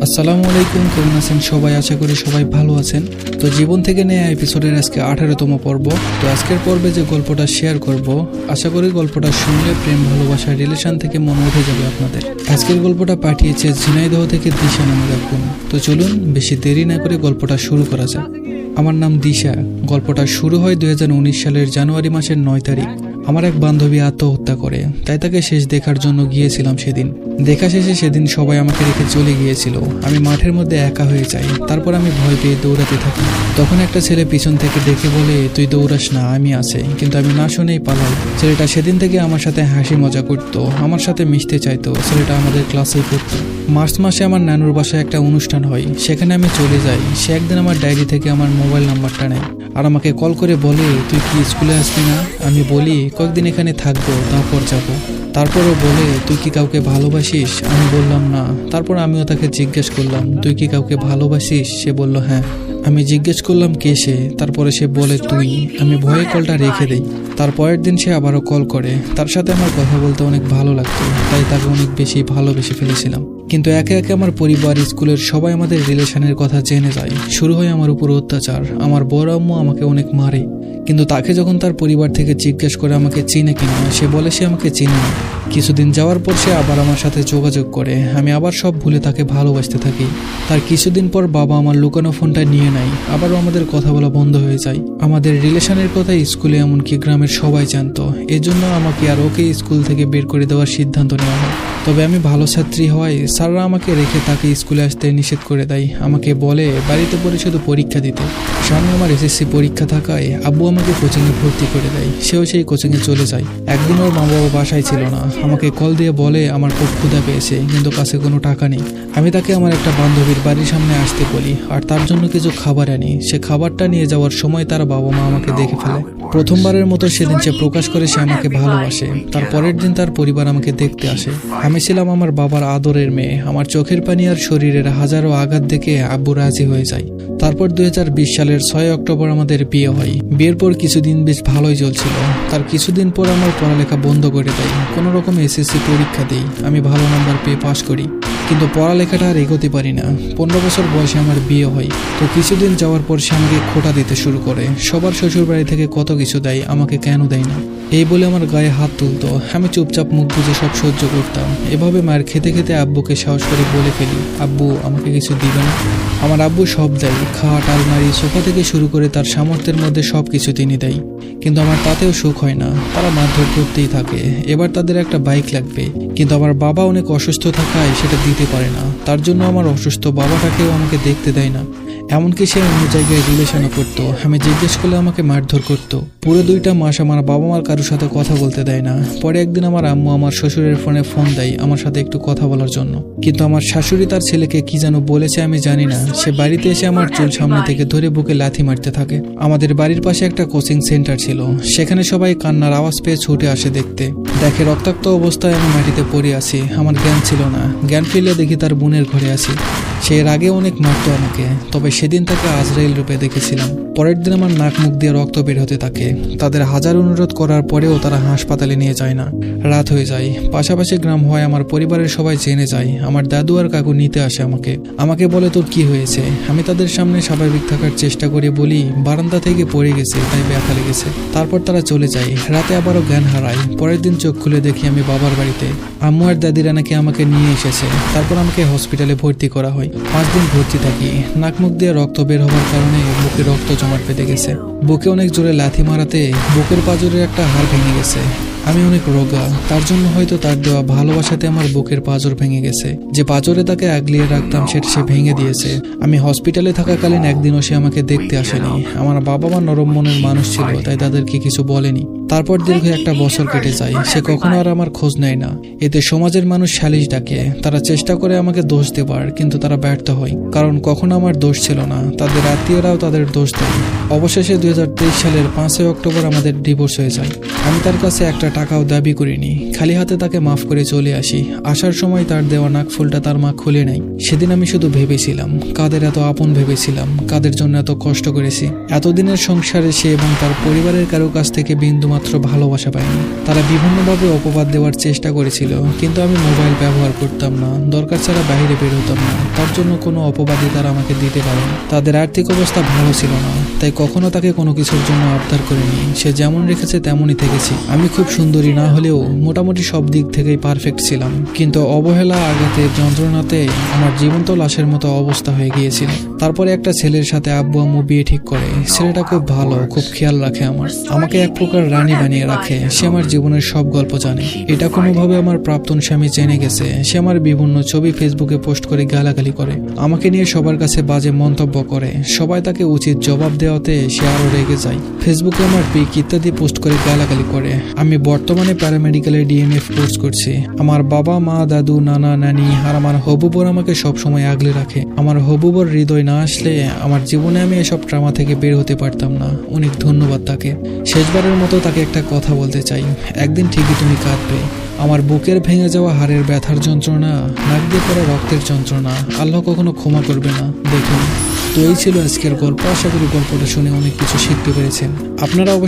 আসসালামু আলাইকুম, কেমন আছেন সবাই? আশা করি সবাই ভালো আছেন। তো জীবন থেকে নেয়া এপিসোডের আজকে 18তম পর্ব। তো আজকের পর্বে যে গল্পটা শেয়ার করব, আশা করি গল্পটা শুনলে প্রেম ভালোবাসার রিলেশন থেকে মনে উঠে যাবে আপনাদের। আজকের গল্পটা পাঠিয়েছে ঝিনাইদহ থেকে দিশা নামের এক বোন। তো চলুন বেশি দেরি না করে গল্পটা শুরু করা যাক। আমার নাম দিশা। গল্পটা শুরু হয় 2019 সালের জানুয়ারি মাসের 9 তারিখ। আমার এক বান্ধবী আত্মহত্যা করে, তাই তাকে শেষ দেখার জন্য গিয়েছিলাম সেদিন। দেখা শেষে সেদিন সবাই আমাকে রেখে চলে গিয়েছিল। আমি মাঠের মধ্যে একা হয়ে যাই। তারপর আমি ভয় পেয়ে দৌড়াতে থাকি। তখন একটা ছেলে পিছন থেকে দেখে বলে, তুই দৌড়াস না, আমি আছি। কিন্তু আমি না শুনেই পালাই। ছেলেটা সেদিন থেকে আমার সাথে হাসি মজা করতো, আমার সাথে মিশতে চাইতো। ছেলেটা আমাদের ক্লাসেই পড়তো। মার্চ মাসে আমার নানুর বাসায় একটা অনুষ্ঠান হয়, সেখানে আমি চলে যাই। সে একদিন আমার ডায়েরি থেকে আমার মোবাইল নাম্বারটা নেয় আর আমাকে কল করে বলে, তুই কি স্কুলে আসবি না? আমি বলি, কয়েকদিন এখানে থাকবো, তারপর যাবো। তারপরও বলে, তুই কি কাউকে ভালোবাসিস? আমি বললাম না। তারপর আমিও তাকে জিজ্ঞেস করলাম, তুই কি কাউকে ভালোবাসিস? সে বলল হ্যাঁ। আমি জিজ্ঞেস করলাম কে সে? তারপরে সে বলে তুই। আমি ভয়ে কলটা রেখে দেই। তারপরের দিন সে আবারও কল করে। তার সাথে আমার কথা বলতে অনেক ভালো লাগতো, তাই তাকে অনেক বেশি ভালোবেসে ফেলেছিলাম। কিন্তু একে একে আমার পরিবার, স্কুলের সবাই আমাদের রিলেশনের কথা জেনে যায়। শুরু হয় আমার উপর অত্যাচার। আমার বড় আম্মু আমাকে অনেক মারে। কিন্তু তাকে যখন তার পরিবার থেকে জিজ্ঞেস করে আমাকে চিনে কিনা, সে বলে সে আমাকে চিনে না। কিছুদিন যাওয়ার পর সে আবার আমার সাথে যোগাযোগ করে। আমি আবার সব ভুলে তাকে ভালোবাসতে থাকি। তার কিছুদিন পর বাবা আমার লুকানো ফোনটা নিয়ে নেয়। আবারও আমাদের কথা বলা বন্ধ হয়ে যায়। আমাদের রিলেশনের কথা স্কুলে এমনকি গ্রামের সবাই জানতো। এজন্য আমাকে আর ওকে স্কুল থেকে বের করে দেওয়ার সিদ্ধান্ত নেওয়া হয়। তবে আমি ভালো ছাত্রী হওয়ায় স্যাররা আমাকে রেখে তাকে স্কুলে আসতে নিষেধ করে দেয়। আমাকে বলে বাড়িতে পড়ে শুধু পরীক্ষা দিতে। সামনে আমার এসএসসি পরীক্ষা থাকায় আব্বু আমাকে কোচিংয়ে ভর্তি করে দেয়। সেও সেই কোচিংয়ে চলে যায়। একদিন ওর মা বাবা বাসায় ছিল না। আমাকে কল দিয়ে বলে আমার খুব ক্ষুধা পেয়েছে, কিন্তু কাছে কোনো টাকা নেই। আমি তাকে আমার একটা বান্ধবীর বাড়ির সামনে আসতে বলি আর তার জন্য কিছু খাবার আনি। সে খাবারটা নিয়ে যাওয়ার সময় তার বাবা মা আমাকে দেখে ফেলে। প্রথমবারের মতো সেদিন সে প্রকাশ করে সে আমাকে ভালোবাসে। তার পরের দিন তার পরিবার আমাকে দেখতে আসে। আমি ছিলাম আমার বাবার আদরের মেয়ে। আমার চোখের পানি আর শরীরের হাজারো আঘাত দেখে আব্বু রাজি হয়ে যায়। তারপর 2020 সালের 6 অক্টোবর আমাদের বিয়ে হয়। বিয়ের পর কিছুদিন বেশ ভালোই চলছিল। তার কিছুদিন পর আমার পড়ালেখা বন্ধ করে দেয়। কোনো রকম এসএসসি পরীক্ষা দিই। আমি ভালো নাম্বার পেয়ে পাশ করি, কিন্তু পড়ালেখাটা আর এগোতে পারি না। 15 বছর বয়সে আমার বিয়ে হয়। তো কিছুদিন যাওয়ার পর সে আমাকে খোঁটা দিতে শুরু করে। সবার শ্বশুর বাড়ি থেকে কত কিছু দেয়, আমাকে কেন দেয় না এই বলে আমার গায়ে হাত তুলতো। আমি চুপচাপ মুখ বুজে সব সহ্য করতাম। এভাবে মায়ের খেতে খেতে আব্বুকে সাহস করে বলে ফেলি, আব্বু আমাকে কিছু দিবে না? আমার আব্বু সব দেয়, খাট, আলমারি, সোফা থেকে শুরু করে তার সামর্থ্যের মধ্যে সব কিছু তিনি দেয়। কিন্তু আমার তাতেও সুখ হয় না। তারা মারধর করতেই থাকে। এবার তাদের একটা বাইক লাগবে, কিন্তু আমার বাবা অনেক অসুস্থ থাকায় সেটা দিতে পারে না। তার জন্য আমার অসুস্থ বাবাটাকেও আমাকে দেখতে দেয় না। এমনকি সে অন্য জায়গায় রিলেশনও করতো। আমি জিজ্ঞেস করলে আমাকে মারধর করতো। পুরো 2টা মাস আমার বাবা মার কারোর সাথে কথা বলতে দেয় না। পরে একদিন আমার আম্মু আমার শ্বশুরের ফোনে ফোন দেয় আমার সাথে একটু কথা বলার জন্য। কিন্তু আমার শাশুড়ি তার ছেলেকে কি যেন বলেছে, আমি জানি না। সে বাড়িতে এসে আমার চুল সামনে থেকে ধরে বুকে লাথি মারতে থাকে। আমাদের বাড়ির পাশে একটা কোচিং সেন্টার ছিল। সেখানে সবাই কান্নার আওয়াজ পেয়ে ছুটে আসে দেখতে। দেখে রক্তাক্ত অবস্থায় আমি মাটিতে পড়ে আছি। আমার জ্ঞান ছিল না। জ্ঞান ফিরলে দেখি তার বোনের ঘরে আছি। সে এর আগে অনেক মারতো আমাকে, তবে সেদিন তাকে আজরাইল রূপে দেখেছিলাম। পরের দিন আমার নাক মুখ দিয়ে রক্ত বের হতে থাকে। তাদের হাজার অনুরোধ করার পরেও তারা হাসপাতালে নিয়ে যায় না। রাত হয়ে যায়। পাশাপাশি গ্রাম হয়। আমার পরিবারের সবাই জেনে যায়। আমার দাদু আর কাকু নিতে আসে আমাকে বলে তোর কি হয়েছে? আমি তাদের সামনে স্বাভাবিক থাকার চেষ্টা করে বলি বারান্দা থেকে পড়ে গেছে, তাই ব্যথা লেগেছে। তারপর তারা চলে যায়। রাতে আবারও জ্ঞান হারায়। পরের দিন চোখ খুলে দেখি আমি বাবার বাড়িতে। আম্মু আর দাদিরা নাকি আমাকে নিয়ে এসেছে। তারপর আমাকে হসপিটালে ভর্তি করা হয়। 5 দিন ভর্তি থাকি। নাক মুখ দিয়ে রক্ত বের হওয়ার কারণে বুকে রক্ত জমাট বেঁধে গেছে। বুকে অনেক জোরে লাথি মারাতে বুকের পাঁজরের একটা হাড় ভেঙে গেছে। আমি অনেক রোগা। তার জন্য হয়তো তার দেওয়া ভালোবাসাতে আমার বুকের পাঁজর ভেঙে গেছে। যে পাঁজরে তাকে আগলিয়ে রাখতাম সেটা সে ভেঙে দিয়েছে। আমি হসপিটালে থাকাকালীন একদিনও সে আমাকে দেখতে আসেনি। আমার বাবা মা নরম মনের মানুষ ছিল, তাই তাদেরকে কিছু বলেনি। তারপর দীর্ঘ 1 বছর কেটে যায়। সে কখনো আর আমার খোঁজ নেয় না। এতে সমাজের মানুষ সালিশ ডাকে। তারা চেষ্টা করে আমাকে দোষ দেবার, কিন্তু তারা ব্যর্থ হয়। কারণ কখনো আমার দোষ ছিল না। তাদের আত্মীয়রাও তাদের দোষ দেয়। অবশেষে 2023 সালের 5 অক্টোবর আমাদের ডিভোর্স হয়ে যায়। আমি তার কাছে একটা টাকাও দাবি করিনি। খালি হাতে তাকে মাফ করে চলে আসি। আসার সময় তার দেওয়া নাকফুলটা তার মা খুলে নেয়। সেদিন আমি শুধু ভেবেছিলাম কাদের এত আপন ভেবেছিলাম, কাদের জন্য এত কষ্ট করেছি। এতদিনের সংসারে সে এবং তার পরিবারের কারো কাছ থেকে বিন্দুমাত্র বিন্দুমাত্র ভালোবাসা পাইনি। তারা বিভিন্নভাবে অপবাদ দেওয়ার চেষ্টা করেছিল, কিন্তু আমি মোবাইল ব্যবহার করতাম না, দরকার ছাড়া বাইরে বের হতাম না। তার জন্য কোনো অপবাদই তারা আমাকে দিতে পারেনি। তাদের আর্থিক অবস্থা ভালো ছিল না, তাই কখনো তাকে কোনো কিছুর জন্য আবদার করিনি। সে যেমন রেখেছে তেমনই থেকেছি। আমি খুব সুন্দরী না হলেও মোটামুটি সব দিক থেকেই পারফেক্ট ছিলাম, কিন্তু অবহেলা, আঘাতের যন্ত্রণাতে আমার জীবন্ত লাশের মতো অবস্থা হয়ে গিয়েছিল। তারপরে একটা ছেলের সাথে আব্বু আম্মু বিয়ে ঠিক করে। ছেলেটা খুব ভালো, খুব খেয়াল রাখে আমাকে এক প্রকার রানী বানিয়ে রাখে। সে আমার জীবনের সব গল্প জানে। এটা কোনোভাবে আমার প্রাক্তন স্বামী জেনে গেছে। সে আমার বিভিন্ন ছবি ফেসবুকে পোস্ট করে গালাগালি করে, আমাকে নিয়ে সবার কাছে বাজে মন্তব্য করে। সবাই তাকে উচিত জবাব দেওয়াতে সে আরো রেগে যায়। ফেসবুকে আমার পিক ইত্যাদি পোস্ট করে গালাগালি করে। আমি বর্তমানে প্যারামেডিক্যালে ডিএমএফ কোর্স করছি। আমার বাবা মা, দাদু, নানা, নানি আর আমার হবুবর আমাকে সবসময় আগলে রাখে। আমার হবুবর হৃদয় না আসলে আমার জীবনে আমি এসব ট্রামা থেকে বের হতে পারতাম না। অনেক ধন্যবাদ তাকে। শেষবারের মতো তাকে একটা কথা বলতে চাই, একদিন ঠিকই তুমি কাঁদবে। আমার বুকের ভেঙে যাওয়া হাড়ের ব্যথার যন্ত্রণা, নাক দিয়ে পড়া রক্তের যন্ত্রণা আল্লাহ কখনো ক্ষমা করবে না, দেখুন। তো এই ছিল আজকের গল্প। আশা করি গল্পটা শুনে অনেক কিছু শিখতে পেরেছেন। আপনারা অবশ্যই